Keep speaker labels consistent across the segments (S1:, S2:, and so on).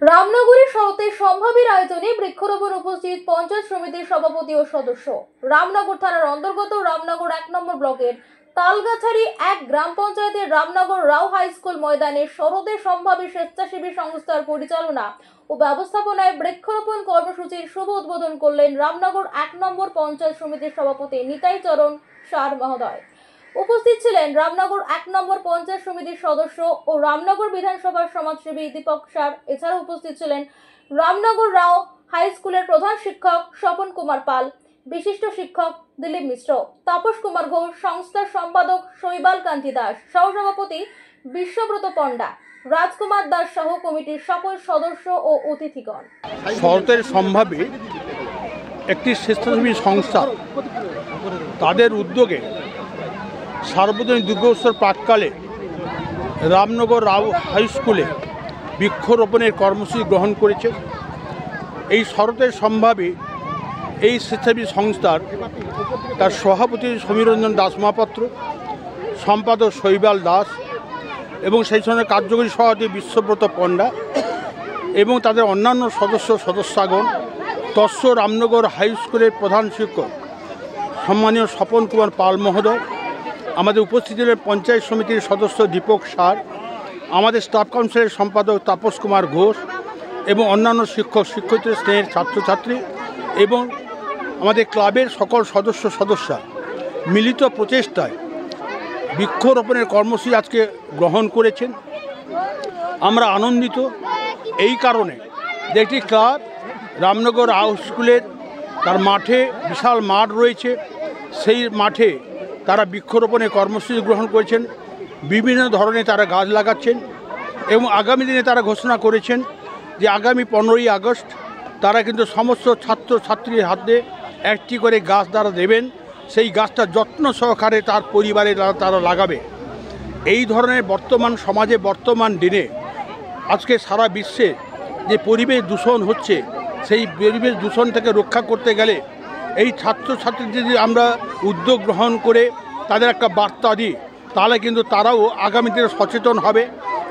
S1: রামনগরের শহরে সম্ভাবীর আয়োজনে বৃক্ষরোপণ উপস্থিত পঞ্চায়েত সমিতির সভাপতি ও সদস্য। রামনগর থানার অন্তর্গত রামনগর ১ নম্বর ব্লকের তালগাছাড়ি ১ গ্রাম পঞ্চায়েতের রামনগর রাও হাই স্কুল ময়দানে শরতে সম্ভাবী স্বেচ্ছাসেবী সংস্থার পরিচালনা ও ব্যবস্থাপনায় বৃক্ষরোপণ কর্মসূচির শুভ উদ্বোধন করলেন রামনগর ১ নম্বর পঞ্চায়েত সমিতির সভাপতি নিতাই চরণ সার মহোদয়। উপস্থিত ছিলেন রামনগর ১ নম্বর পঞ্চায়েত সমিতির সদস্য ও রামনগর বিধানসভার সমাজসেবী দীপক সার। এছাড়াও উপস্থিত ছিলেন রামনগর রাও হাই স্কুলের প্রধান শিক্ষক স্বপন কুমার পাল, বিশিষ্ট শিক্ষক দিলীপ মিশ্র, তাপস কুমার ঘোষ, সংস্থার সম্পাদক শৈবাল কান্তি দাস, সহসভাপতি বিশ্বব্রত পণ্ডা, রাজকুমার দাস সহ কমিটির সকল সদস্য ও অতিথিগণ।
S2: শরতের সম্ভাবী একটি স্বেচ্ছাসেবী সংস্থা, তাদের উদ্যোগে সার্বজনীন দুর্গোৎসব প্রাককালে রামনগর রাও হাই স্কুলে বৃক্ষরোপণের কর্মসূচি গ্রহণ করেছে। এই শরতের সম্ভাবী এই স্বেচ্ছাসেবী সংস্থার তার সভাপতি সমীরঞ্জন দাস মহাপাত্র, সম্পাদক শৈবাল দাস এবং সেই সঙ্গে কার্যকরী সভাপতি বিশ্বব্রত পণ্ডা এবং তাদের অন্যান্য সদস্যগণ তৎস রামনগর হাই স্কুলের প্রধান শিক্ষক সম্মানীয় স্বপন কুমার পাল মহোদয়, আমাদের উপস্থিত ছিলেন পঞ্চায়েত সমিতির সদস্য দীপক সার, আমাদের স্টাফ কাউন্সিলের সম্পাদক তাপস কুমার ঘোষ এবং অন্যান্য শিক্ষক শিক্ষয়িত্রী, স্নেহের ছাত্রছাত্রী এবং আমাদের ক্লাবের সকল সদস্যা মিলিত প্রচেষ্টায় বৃক্ষরোপণের কর্মসূচি আজকে গ্রহণ করেছেন। আমরা আনন্দিত এই কারণে যে একটি ক্লাব রামনগর হাই স্কুলের তার মাঠে বিশাল মাঠ রয়েছে, সেই মাঠে তারা বৃক্ষরোপণের কর্মসূচি গ্রহণ করেছেন। বিভিন্ন ধরনের তারা গাছ লাগাচ্ছেন এবং আগামী দিনে তারা ঘোষণা করেছেন যে আগামী 15ই আগস্ট তারা কিন্তু সমস্ত ছাত্রছাত্রীর হাতে একটি করে গাছ তারা দেবেন, সেই গাছটা যত্ন সহকারে তার পরিবারে তারা লাগাবে। এই ধরনের বর্তমান সমাজে বর্তমান দিনে আজকে সারা বিশ্বে যে পরিবেশ দূষণ হচ্ছে, সেই পরিবেশ দূষণ থেকে রক্ষা করতে গেলে এই ছাত্রছাত্রীদের যদি আমরা উদ্যোগ গ্রহণ করে তাদের একটা বার্তা দিই, তাহলে কিন্তু তারাও আগামী দিনে সচেতন হবে।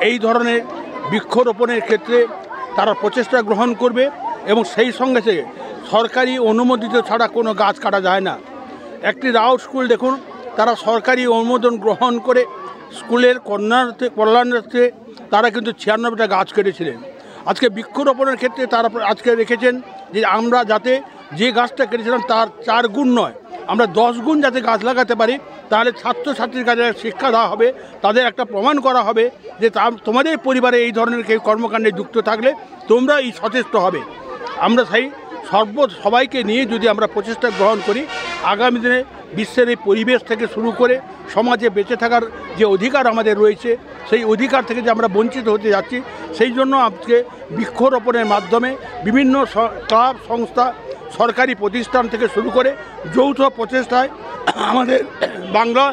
S2: এই ধরনের বৃক্ষরোপণের ক্ষেত্রে তারা প্রচেষ্টা গ্রহণ করবে এবং সেই সঙ্গে সঙ্গে সরকারি অনুমোদিত ছাড়া কোনো গাছ কাটা যায় না। একটি রাও স্কুল দেখুন, তারা সরকারি অনুমোদন গ্রহণ করে স্কুলের কল্যাণার্থে তারা কিন্তু 96টা গাছ কেটেছিলেন। আজকে বৃক্ষরোপণের ক্ষেত্রে তারা আজকে রেখেছেন যে আমরা যাতে যে গাছটা কেটেছিলাম তার 4 গুণ নয়, আমরা 10 গুণ যাতে গাছ লাগাতে পারি, তাহলে ছাত্রছাত্রীর কাছে শিক্ষা দেওয়া হবে, তাদের একটা প্রমাণ করা হবে যে তোমাদের পরিবারে এই ধরনের কেউ কর্মকাণ্ডে যুক্ত থাকলে তোমরা এই সচেষ্ট হবে। আমরা সেই সবাইকে নিয়ে যদি আমরা প্রচেষ্টা গ্রহণ করি, আগামী দিনে বিশ্বের এই পরিবেশ থেকে শুরু করে সমাজে বেঁচে থাকার যে অধিকার আমাদের রয়েছে, সেই অধিকার থেকে যে আমরা বঞ্চিত হতে যাচ্ছি, সেই জন্য আজকে বৃক্ষরোপণের মাধ্যমে বিভিন্ন ক্লাব সংস্থা, সরকারি প্রতিষ্ঠান থেকে শুরু করে যৌথ প্রচেষ্টায় আমাদের বাংলা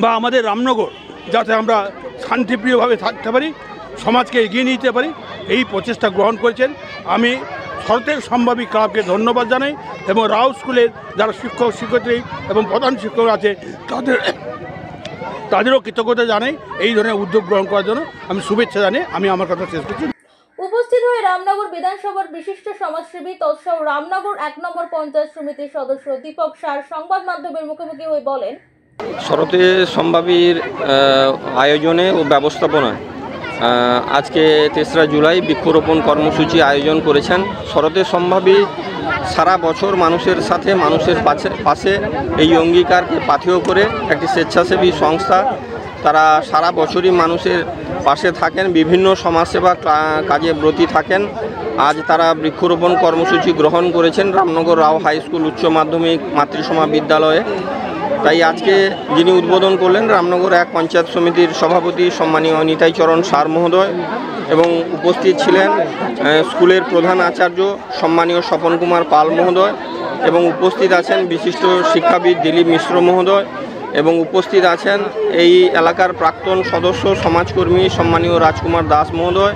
S2: বা আমাদের রামনগর যাতে আমরা শান্তিপ্রিয়ভাবে থাকতে পারি, সমাজকে এগিয়ে নিতে পারি, এই প্রচেষ্টা গ্রহণ করেছেন। আমি শরতের সম্ভাবী ক্লাবকে ধন্যবাদ জানাই এবং রাও স্কুলের যারা শিক্ষক শিক্ষয়িত্রী এবং প্রধান শিক্ষক আছে তাদেরও কৃতজ্ঞতা জানাই এই ধরনের উদ্যোগ গ্রহণ করার জন্য। আমি শুভেচ্ছা জানাই। আমি আমার কথা শেষ করছি।
S1: উপস্থিত হয়ে রামনগর বিধানসভার বিশিষ্ট সমাজসেবী তৎসহ রামনগর ১ নম্বর পঞ্চায়েত সমিতির সদস্য দীপক সার সংবাদ মাধ্যমের মুখোমুখি হয়ে বলেন,
S3: শরতে সম্ভাবীর আয়োজনে ও ব্যবস্থাপনায় আজকে ৩রা জুলাই বৃক্ষরোপণ কর্মসূচি আয়োজন করেছেন। শরতে সম্ভাবী সারা বছর মানুষের সাথে, মানুষের পাশে এই অঙ্গীকারকে পাথেয় করে একটি স্বেচ্ছাসেবী সংস্থা। তারা সারা বছরই মানুষের পাশে থাকেন, বিভিন্ন সমাজসেবা কাজে ব্রতী থাকেন। আজ তারা বৃক্ষরোপণ কর্মসূচি গ্রহণ করেছেন রামনগর রাও হাই স্কুল উচ্চ মাধ্যমিক মাতৃসমা বিদ্যালয়ে। তাই আজকে যিনি উদ্বোধন করলেন রামনগর ১ পঞ্চায়েত সমিতির সভাপতি সম্মানীয় নিতাই চরণ সার মহোদয় এবং উপস্থিত ছিলেন স্কুলের প্রধান আচার্য সম্মানীয় স্বপন কুমার পাল মহোদয় এবং উপস্থিত আছেন বিশিষ্ট শিক্ষাবিদ দিলীপ মিশ্র মহোদয় এবং উপস্থিত আছেন এই এলাকার প্রাক্তন সদস্য সমাজকর্মী সম্মানীয় রাজকুমার দাস মহোদয়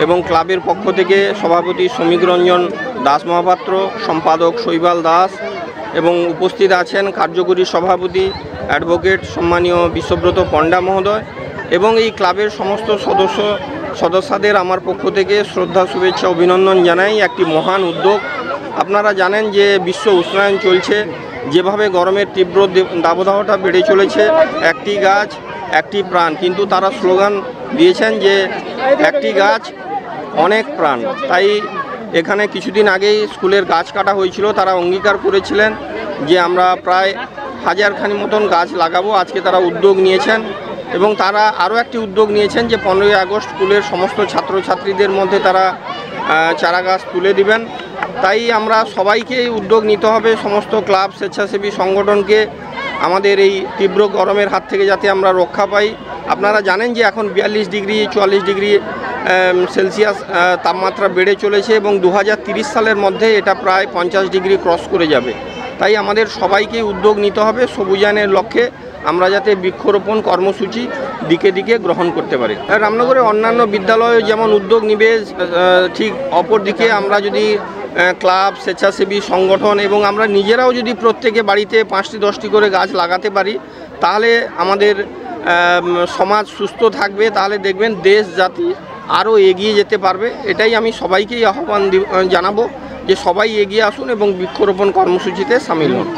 S3: এবং ক্লাবের পক্ষ থেকে সভাপতি সমীরঞ্জন দাস মহাপাত্র, সম্পাদক শৈবাল দাস এবং উপস্থিত আছেন কার্যকরী সভাপতি অ্যাডভোকেট সম্মানীয় বিশ্বব্রত পণ্ডা মহোদয় এবং এই ক্লাবের সমস্ত সদস্য সদস্যদের আমার পক্ষ থেকে শ্রদ্ধা, শুভেচ্ছা, অভিনন্দন জানাই। একটি মহান উদ্যোগ। আপনারা জানেন যে বিশ্ব উষ্ণায়ন চলছে, যেভাবে গরমের তীব্র দাবদাহটা বেড়ে চলেছে, একটি গাছ একটি প্রাণ, কিন্তু তারা স্লোগান দিয়েছেন যে একটি গাছ অনেক প্রাণ। তাই এখানে কিছুদিন আগেই স্কুলের গাছ কাটা হয়েছিল, তারা অঙ্গীকার করেছিলেন যে আমরা প্রায় 1000খানি মতন গাছ লাগাবো। আজকে তারা উদ্যোগ নিয়েছেন এবং তারা আরও একটি উদ্যোগ নিয়েছেন যে 15ই আগস্ট স্কুলের সমস্ত ছাত্রছাত্রীদের মধ্যে তারা চারা গাছ তুলে দিবেন। তাই আমরা সবাইকে এই উদ্যোগ নিতে হবে, সমস্ত ক্লাব, স্বেচ্ছাসেবী সংগঠনকে, আমাদের এই তীব্র গরমের হাত থেকে যাতে আমরা রক্ষা পাই। আপনারা জানেন যে এখন 42 ডিগ্রি 44 ডিগ্রি সেলসিয়াস তাপমাত্রা বেড়ে চলেছে এবং 2030 সালের মধ্যে এটা প্রায় 50 ডিগ্রি ক্রস করে যাবে। তাই আমাদের সবাইকে উদ্যোগ নিতে হবে সবুজায়নের লক্ষ্যে, আমরা যাতে বৃক্ষরোপণ কর্মসূচি দিকে দিকে গ্রহণ করতে পারি। রামনগরে অন্যান্য বিদ্যালয় যেমন উদ্যোগ নিবে, ঠিক অপরদিকে আমরা যদি ক্লাব, স্বেচ্ছাসেবী সংগঠন এবং আমরা নিজেরাও যদি প্রত্যেকে বাড়িতে 5টি 10টি করে গাছ লাগাতে পারি, তাহলে আমাদের সমাজ সুস্থ থাকবে, তাহলে দেখবেন দেশ জাতি আরও এগিয়ে যেতে পারবে। এটাই আমি সবাইকেই আহ্বান জানাবো যে সবাই এগিয়ে আসুন এবং বৃক্ষরোপণ কর্মসূচিতে সামিল হন।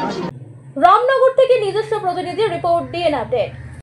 S1: রামনগর থেকে নিজস্ব প্রতিনিধি রিপোর্ট, ডিএন আপডেট।